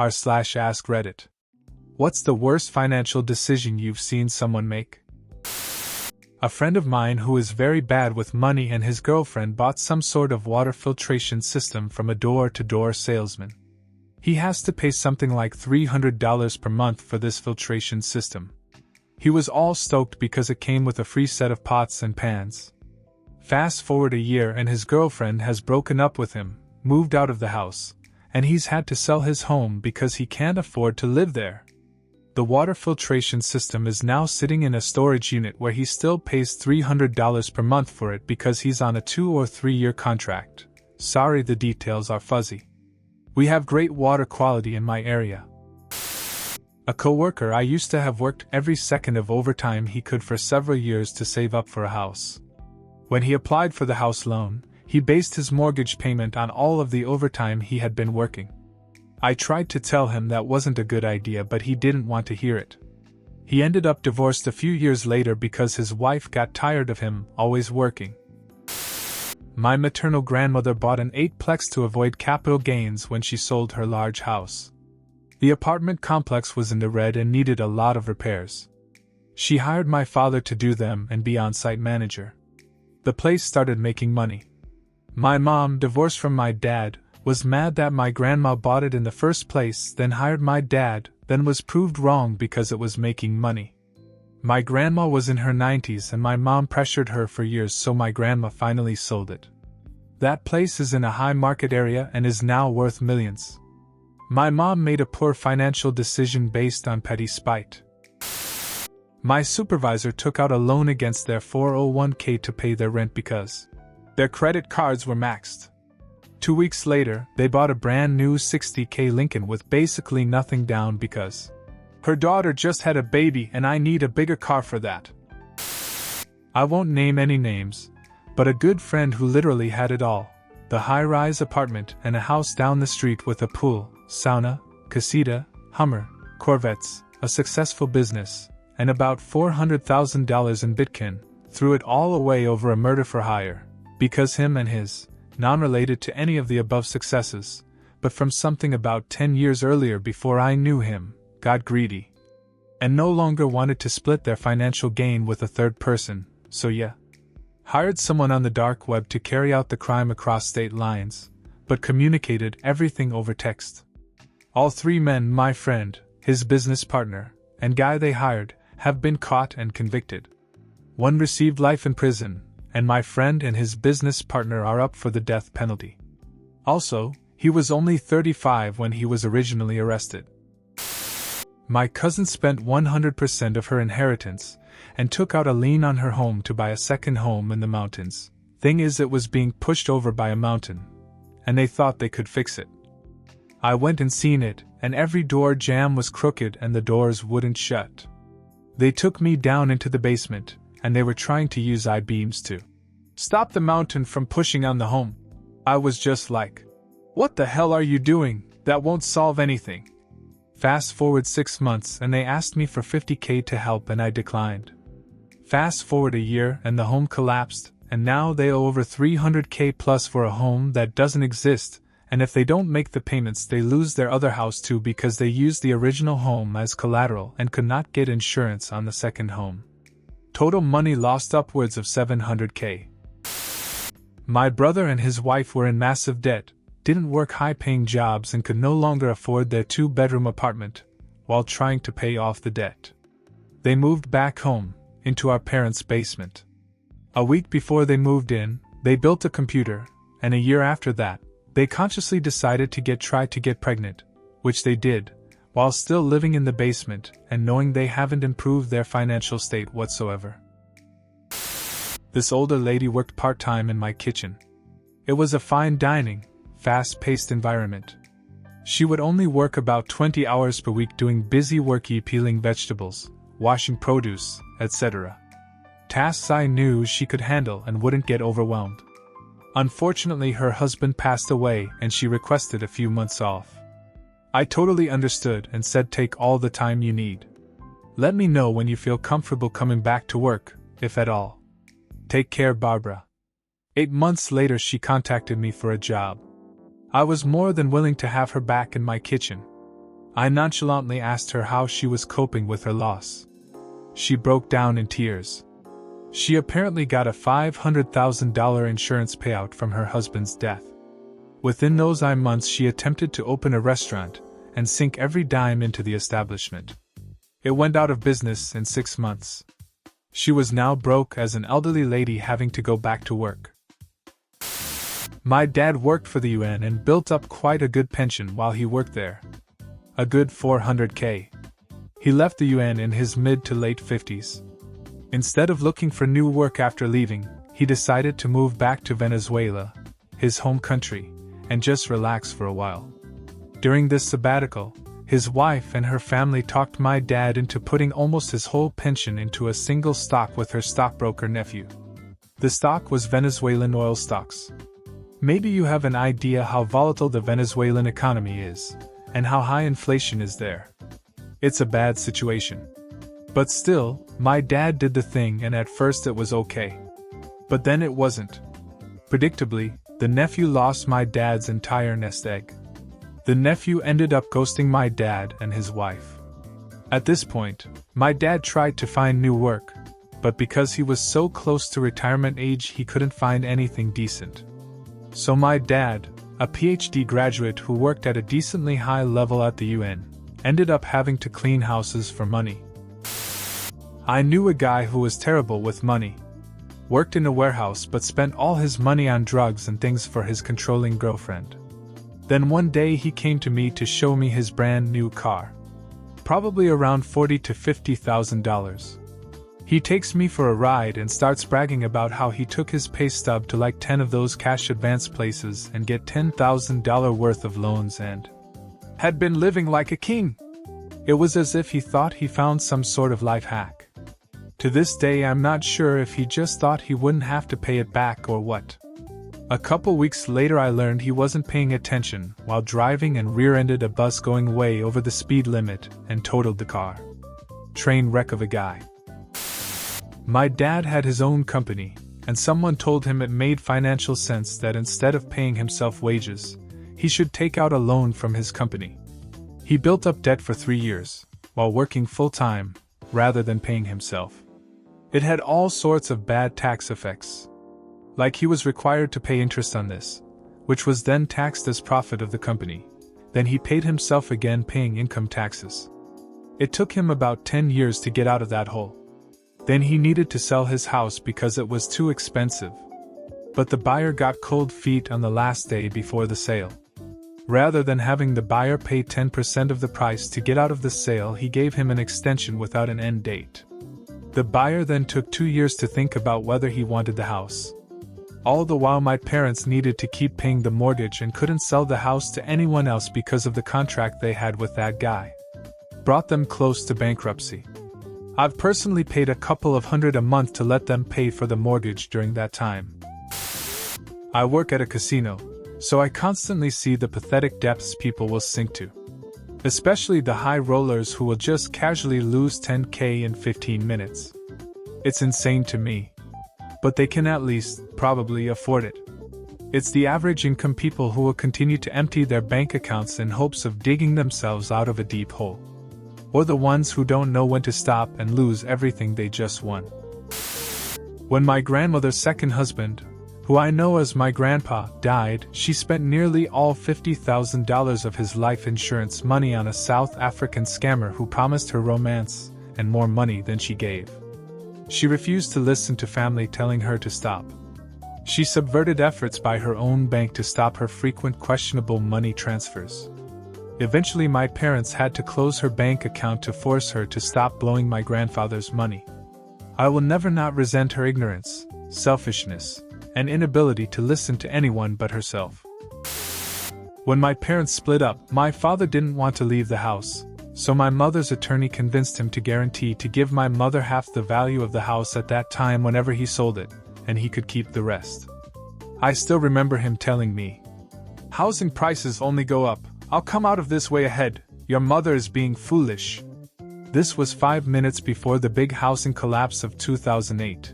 r/AskReddit. What's the worst financial decision you've seen someone make? A friend of mine who is very bad with money and his girlfriend bought some sort of water filtration system from a door-to-door salesman. He has to pay something like $300 per month for this filtration system. He was all stoked because it came with a free set of pots and pans. Fast forward a year and his girlfriend has broken up with him, moved out of the house, and he's had to sell his home because he can't afford to live there. The water filtration system is now sitting in a storage unit where he still pays $300 per month for it because he's on a 2 or 3 year contract. Sorry, the details are fuzzy. We have great water quality in my area. A coworker I used to have worked every second of overtime he could for several years to save up for a house. When he applied for the house loan, he based his mortgage payment on all of the overtime he had been working. I tried to tell him that wasn't a good idea, but he didn't want to hear it. He ended up divorced a few years later because his wife got tired of him always working. My maternal grandmother bought an 8-plex to avoid capital gains when she sold her large house. The apartment complex was in the red and needed a lot of repairs. She hired my father to do them and be on-site manager. The place started making money. My mom, divorced from my dad, was mad that my grandma bought it in the first place, then hired my dad, then was proved wrong because it was making money. My grandma was in her 90s and my mom pressured her for years, so my grandma finally sold it. That place is in a high market area and is now worth millions. My mom made a poor financial decision based on petty spite. My supervisor took out a loan against their 401k to pay their rent because their credit cards were maxed. 2 weeks later, they bought a brand new $60k Lincoln with basically nothing down because her daughter just had a baby and I need a bigger car for that. I won't name any names, but a good friend who literally had it all: the high-rise apartment and a house down the street with a pool, sauna, casita, Hummer, Corvettes, a successful business, and about $400,000 in Bitcoin, threw it all away over a murder for hire, because him and his, non-related to any of the above successes, but from something about 10 years earlier before I knew him, got greedy. And no longer wanted to split their financial gain with a third person, so yeah. Hired someone on the dark web to carry out the crime across state lines, but communicated everything over text. All 3 men, my friend, his business partner, and guy they hired, have been caught and convicted. One received life in prison, and my friend and his business partner are up for the death penalty. Also, he was only 35 when he was originally arrested. My cousin spent 100% of her inheritance and took out a lien on her home to buy a second home in the mountains. Thing is, it was being pushed over by a mountain, and they thought they could fix it. I went and seen it, and every door jamb was crooked and the doors wouldn't shut. They took me down into the basement, and they were trying to use I-beams to stop the mountain from pushing on the home. I was just like, what the hell are you doing? That won't solve anything. Fast forward 6 months and they asked me for $50k to help and I declined. Fast forward a year and the home collapsed, and now they owe over $300k plus for a home that doesn't exist, and if they don't make the payments they lose their other house too because they used the original home as collateral and could not get insurance on the second home. Total money lost upwards of $700k. My brother and his wife were in massive debt, didn't work high-paying jobs and could no longer afford their 2-bedroom apartment, while trying to pay off the debt. They moved back home, into our parents' basement. A week before they moved in, they built a computer, and a year after that, they consciously decided to try to get pregnant, which they did, while still living in the basement and knowing they haven't improved their financial state whatsoever. This older lady worked part-time in my kitchen. It was a fine dining, fast-paced environment. She would only work about 20 hours per week doing busy worky peeling vegetables, washing produce, etc. Tasks I knew she could handle and wouldn't get overwhelmed. Unfortunately, her husband passed away and she requested a few months off. I totally understood and said, take all the time you need. Let me know when you feel comfortable coming back to work, if at all. Take care, Barbara. 8 months later she contacted me for a job. I was more than willing to have her back in my kitchen. I nonchalantly asked her how she was coping with her loss. She broke down in tears. She apparently got a $500,000 insurance payout from her husband's death. Within those 9 months, she attempted to open a restaurant and sink every dime into the establishment. It went out of business in 6 months. She was now broke as an elderly lady having to go back to work. My dad worked for the UN and built up quite a good pension while he worked there. A good $400K. He left the UN in his mid to late 50s. Instead of looking for new work after leaving, he decided to move back to Venezuela, his home country, and just relax for a while. During this sabbatical, his wife and her family talked my dad into putting almost his whole pension into a single stock with her stockbroker nephew. The stock was Venezuelan oil stocks. Maybe you have an idea how volatile the Venezuelan economy is, and how high inflation is there. It's a bad situation. But still, my dad did the thing, and at first it was okay. But then it wasn't. Predictably, the nephew lost my dad's entire nest egg. The nephew ended up ghosting my dad and his wife. At this point, my dad tried to find new work, but because he was so close to retirement age, he couldn't find anything decent. So my dad, a PhD graduate who worked at a decently high level at the UN, ended up having to clean houses for money. I knew a guy who was terrible with money. Worked in a warehouse but spent all his money on drugs and things for his controlling girlfriend. Then one day he came to me to show me his brand new car. Probably around $40,000 to $50,000. He takes me for a ride and starts bragging about how he took his pay stub to like 10 of those cash advance places and get $10,000 worth of loans and had been living like a king. It was as if he thought he found some sort of life hack. To this day, I'm not sure if he just thought he wouldn't have to pay it back or what. A couple weeks later, I learned he wasn't paying attention while driving and rear-ended a bus going way over the speed limit and totaled the car. Train wreck of a guy. My dad had his own company, and someone told him it made financial sense that instead of paying himself wages, he should take out a loan from his company. He built up debt for 3 years, while working full-time, rather than paying himself. It had all sorts of bad tax effects. Like he was required to pay interest on this, which was then taxed as profit of the company. Then he paid himself again, paying income taxes. It took him about 10 years to get out of that hole. Then he needed to sell his house because it was too expensive. But the buyer got cold feet on the last day before the sale. Rather than having the buyer pay 10% of the price to get out of the sale, he gave him an extension without an end date. The buyer then took 2 years to think about whether he wanted the house. All the while, my parents needed to keep paying the mortgage and couldn't sell the house to anyone else because of the contract they had with that guy. Brought them close to bankruptcy. I've personally paid a couple of $100 a month to let them pay for the mortgage during that time. I work at a casino, so I constantly see the pathetic depths people will sink to. Especially the high rollers who will just casually lose $10K in 15 minutes. It's insane to me. But they can at least, probably, afford it. It's the average income people who will continue to empty their bank accounts in hopes of digging themselves out of a deep hole. Or the ones who don't know when to stop and lose everything they just won. When my grandmother's second husband, who I know as my grandpa, died, she spent nearly all $50,000 of his life insurance money on a South African scammer who promised her romance and more money than she gave. She refused to listen to family telling her to stop. She subverted efforts by her own bank to stop her frequent questionable money transfers. Eventually, my parents had to close her bank account to force her to stop blowing my grandfather's money. I will never not resent her ignorance, selfishness, and inability to listen to anyone but herself. When my parents split up, my father didn't want to leave the house, so my mother's attorney convinced him to guarantee to give my mother half the value of the house at that time whenever he sold it, and he could keep the rest. I still remember him telling me, "Housing prices only go up. I'll come out of this way ahead. Your mother is being foolish." This was 5 minutes before the big housing collapse of 2008.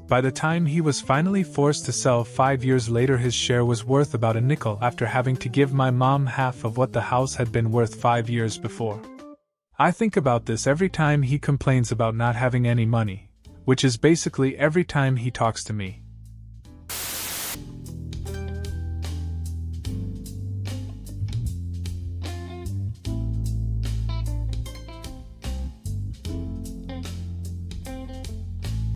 By the time he was finally forced to sell 5 years later, his share was worth about a nickel after having to give my mom half of what the house had been worth 5 years before. I think about this every time he complains about not having any money, which is basically every time he talks to me.